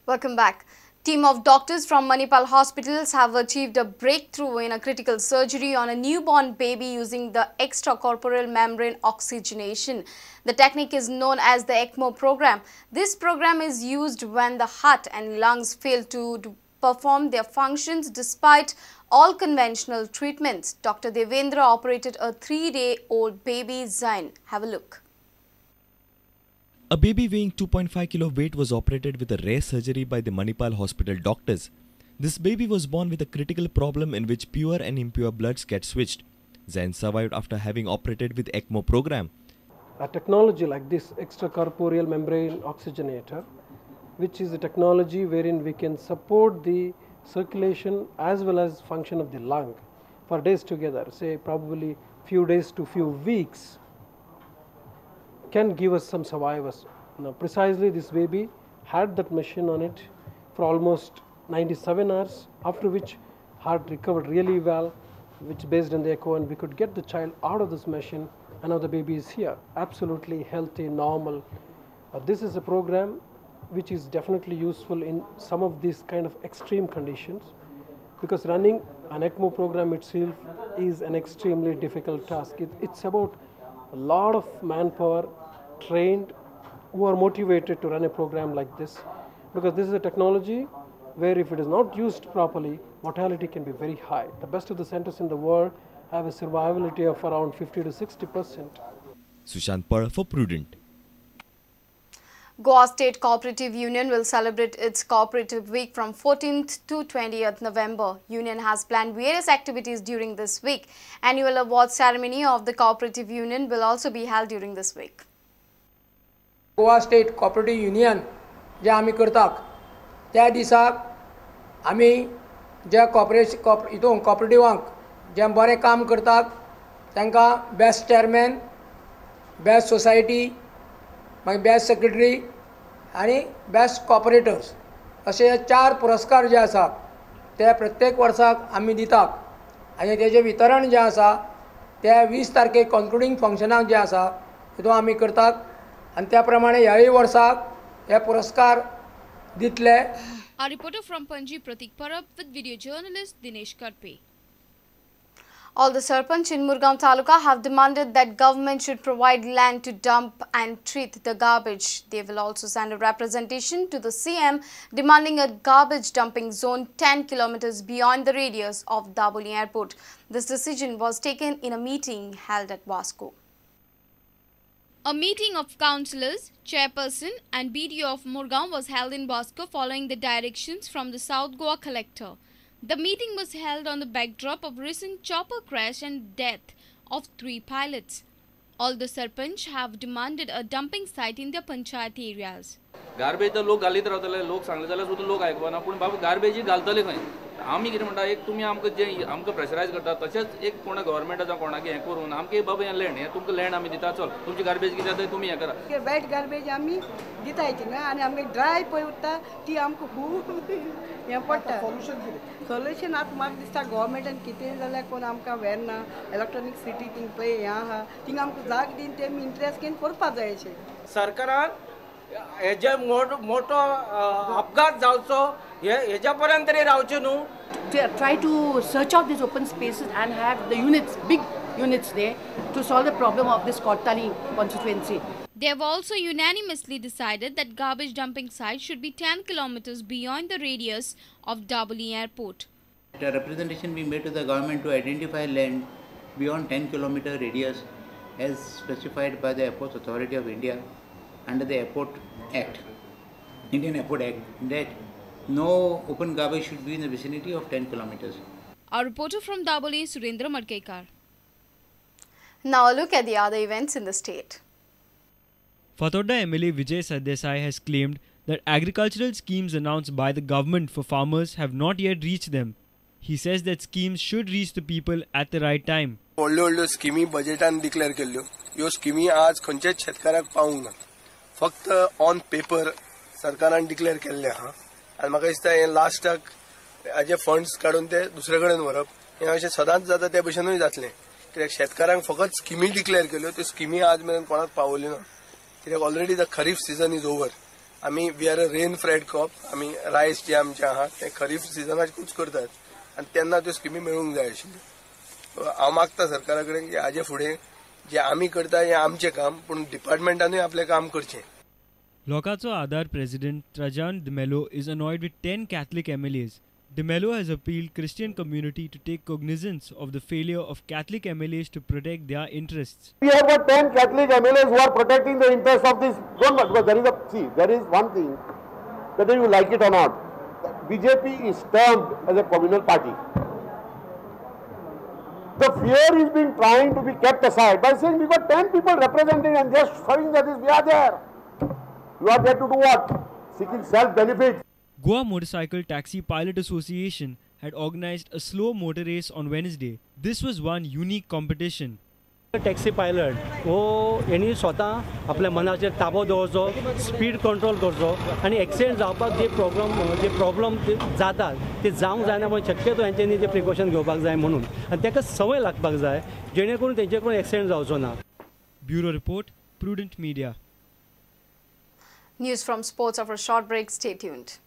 Welcome back. Team of doctors from Manipal hospitals have achieved a breakthrough in a critical surgery on a newborn baby using the extracorporeal membrane oxygenation. The technique is known as the ECMO program. This program is used when the heart and lungs fail to perform their functions despite all conventional treatments. Dr. Devendra operated a 3-day-old baby Zain. Have a look. A baby weighing 2.5 kg weight was operated with a rare surgery by the Manipal hospital doctors. This baby was born with a critical problem in which pure and impure bloods get switched. Zain survived after having operated with ECMO program. A technology like this extracorporeal membrane oxygenator, which is a technology wherein we can support the circulation as well as function of the lung for days together, say probably few days to few weeks, can give us some survivors. Now, precisely this baby had that machine on it for almost 97 hours, after which heart recovered really well, which based on the echo, and we could get the child out of this machine, and now the baby is here, absolutely healthy, normal. This is a program which is definitely useful in some of these kind of extreme conditions, because running an ECMO program itself is an extremely difficult task. It's about a lot of manpower trained who are motivated to run a program like this, because this is a technology where if it is not used properly, mortality can be very high. The best of the centers in the world have a survivability of around 50 to 60%. Sushant Par for Prudent. Goa State Cooperative Union will celebrate its Cooperative Week from 14th to 20th November. Union has planned various activities during this week. Annual award ceremony of the Cooperative Union will also be held during this week. Goa State Cooperative Union जे आमी करतात त्या दिसाक आमी जे कॉपरेटिवांक जे बरें काम करतात तांकां best chairman, best society, मागीर बेस्ट सेक्रेटरी आनी बेस्ट कॉपरेटर्स अशे 4 पुरस्कार जे आसा ते प्रत्येक वर्साक आमी दितात आनी तेजें वितरण जें आसा ते 20 तारखेक कॉन्क्लुडिंग फंक्शनाक जे आसा तितून आमी करतात आनी त्या प्रमाणे ह्याय वर्साक हे पुरस्कार दितले. A reporter from Panji, Pratik Parab, with video journalist Dinesh Karpe. All the Sarpanch in Murgaon Taluka have demanded that government should provide land to dump and treat the garbage. They will also send a representation to the CM demanding a garbage dumping zone 10 kilometers beyond the radius of Daboli Airport. This decision was taken in a meeting held at Vasco. A meeting of councillors, chairperson and BDO of Murgaon was held in Vasco following the directions from the South Goa collector. The meeting was held on the backdrop of recent chopper crash and death of 3 pilots. All the Sarpanch have demanded a dumping site in their panchayat areas. Garbage the लोक घालीत रावतले, लोक सांगले जाल्यार सुद्दां लोक आयकना, पूण बाबा गार्बेज घालतले खंय? आमी कितें म्हणटा, एक तुमी आमकां जे आमकां प्रेशरायज करता तशेंच एक कोणा गव्हर्नमेंटा जावं कोणाक हें करून आमकां बाबा हें लँड, हें तुमकां लँड आमी दिता, चल तुमची गार्बेज कितें जाता तुमी हें करा. वेट गार्बेज आमी दिताय थिंगा आनी आमकां ड्राय पळय उरता ती आमकां खूब हें पडटा. सोल्युशन आतां म्हाका दिसता गव्हर्नमेंटान कितें जाल्यार कोण आमकां व्हेरना, इलेक्ट्रॉनीक सिटी थिंग पळय हें आहा थिंगा आमकां जाग दीन तेमी इंट्रस्ट घेवन करपा जाय अशें. सरकारान हेजे मोठो अपघात जावचो हेज्या पर्यंत तरी रावचे न्हू. Try to search out these open spaces and have the units, big units there to solve the problem of this Kottali constituency. They have also unanimously decided that garbage dumping site should be 10 kilometers beyond the radius of Daboli Airport. A representation we made to the government to identify land beyond 10 kilometer radius as specified by the Airports Authority of India under the Airport Act, Indian Airport Act, that no open garbage should be in the vicinity of 10 kilometers. Our reporter from Daboli, Surendra Madkekar. Now a look at the other events in the state. Fathoda MLA Vijay Sardesai has claimed that agricultural schemes announced by the government for farmers have not yet reached them. He says that schemes should reach the people at the right time. व्हडल्यो स्किमी बजेटान declare केल्ल्यो, ह्यो स्किमी आज खंयच्याच शेतकाराक पावूंक ना, फक्त ऑन पेपर सरकारान डिक्लेअर केल्ले आहा. आनी म्हाका दिसता हें लास्टाक हाजे फंड्स काडून ते दुसरे कडेन व्हरप हें अशें सदांच जाता ते भशेनूय जातलें, कित्याक शेतकारांक फकत स्किमी डिक्लेअर केल्यो, त्यो स्किमी आज मेरेन कोणाक पावल्यो ना, कित्याक already the kharif season is over आमी we are a rain fed crop, आमी रायस जे आमचे आहा ते खरीफ सिजनाकूच करतात आनी तेन्ना त्यो स्किमी मेळूंक जाय आशिल्ल्यो. हांव मागता सरकारा कडेन की हाजे फुडें जे आमी करता हें आमचें काम, पूण डिपार्टमेंटानूय आपलें काम करचें. Lokacho Aadhar President Trajan De Mello is annoyed with 10 Catholic MLAs. De Mello has appealed Christian community to take cognizance of the failure of Catholic MLAs to protect their interests. We have got 10 Catholic MLAs who are protecting the interests of this government, because there is one thing, whether you like it or not, BJP is termed as a communal party. The fear is being trying to be kept aside by saying we got 10 people representing and just showing that we are there. You are there to do what? Seeking self-benefit. Goa Motorcycle Taxi Pilot Association had organized a slow motor race on Wednesday. This was one unique competition. Taxi pilot हो यांनी स्वता आपल्या मनाचेर ताबो दवरचो, speed control करचो आनी accident जावपाक जे problem जातात ते जावंक जायना, पण शक्यतो हेंच्यांनी जे प्रिकॉशन घेवपाक जाय म्हणून आनी ताका संवय लागपाक जाय जेणे करून तेंचे करून एक्सिडेंट जावचो ना. Bureau Report, Prudent Media. News from sports after a short break. Stay tuned.